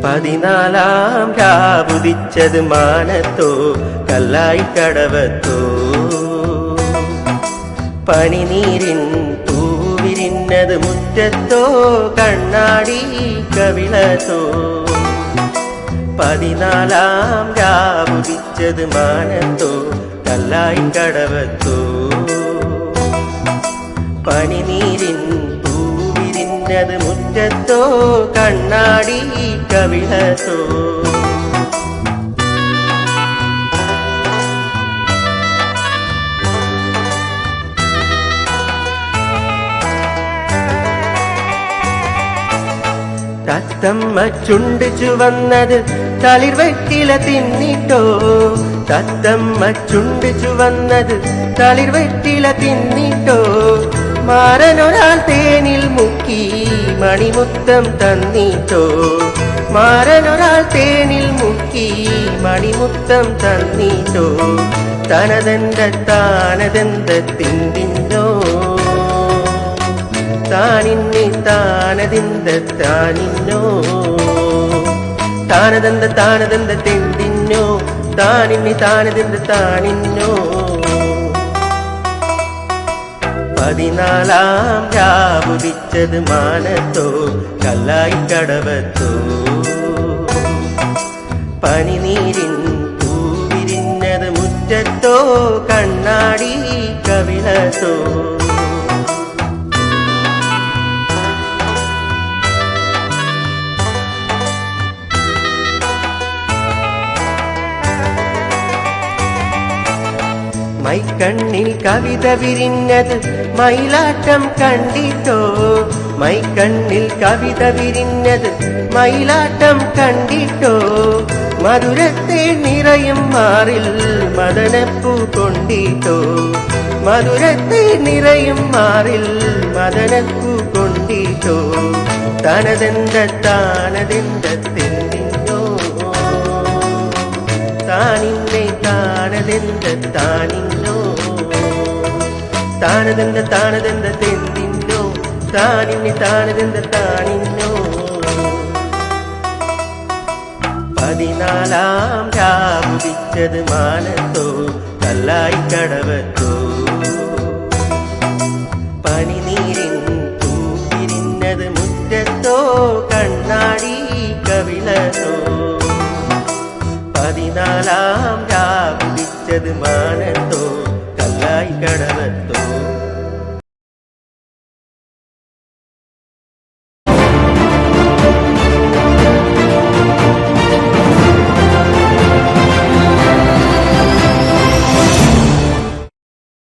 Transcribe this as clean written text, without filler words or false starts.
പതിനാലാം രാവുദിച്ചത് മാനത്തോ കല്ലായി കടവത്തോ പനിനീരിൻ പൂവിരിഞ്ഞത് മുറ്റത്തോ കണ്ണാടി കവിളത്തോ പതിനാലാം രാവുദിച്ചത് മാനത്തോ കല്ലായി കടവത്തോ പനിനീരിൻ പൂവിരിഞ്ഞത് മുറ്റത്തോ കണ്ണാടി കവിളത്തോ തത്തമ്മ ചുണ്ട് ചുവന്നത് തളിർവെറ്റില തിന്നിട്ടോ തത്തമ്മ ചുണ്ട് ചുവന്നത് തളിർവെറ്റില തിന്നിട്ടോ മാരനൊരാൾ തേനിൽ മുക്കി മണിമുത്തം തന്നിട്ടോ മാരനൊരാൾ തേനിൽ മുക്കി മണിമുത്തം തന്നിട്ടോ തനതെന്ത താനതെന്ത തിന്നിന്നോ താനിന്നെ താനതിന്ത താനിന്നോ താനതെന്ത താനതെന്ത തെന്തിന്നോ താനിന്നെ താനതെന്ത താനിന്നോ പതിനാലാം രാവുദിച്ചത് മാനത്തോ കല്ലായി കടവത്തോ പനിനീരിൻ പൂവിരിഞ്ഞത് മുറ്റത്തോ കണ്ണാടി കവിളത്തോ മൈക്കണ്ണിൽ കവിത വിരിഞ്ഞത് മയിലാട്ടം കണ്ടിട്ടോ മൈക്കണ്ണിൽ കവിത വിരിഞ്ഞത് മയിലാട്ടം കണ്ടിട്ടോ മധുരത്തെ നിറയും മാറിൽ മദനപ്പൂ കൊണ്ടിട്ടോ മധുരത്തെ നിറയും മാറിൽ മദനപ്പൂ കൊണ്ടിട്ടോ തനതെന്ത താനതെന്ത തെന്നിന്നോ താനിന്നെ താനതെന്ത താനിന്നോ താനതെന്ത താനതെന്ത തെന്നിന്നോ താനിന്നെ താനതെന്ത താനിന്നോ പതിനാലാം രാവുദിച്ചത് മാനത്തോ കല്ലായി കടവത്തോ പനിനീരിൻ പൂവിരിഞ്ഞത് മുറ്റത്തോ കണ്ണാടി കവിളത്തോ പതിനാലാം രാവുദിച്ചത് മാനത്തോ കല്ലായി കടവത്തോ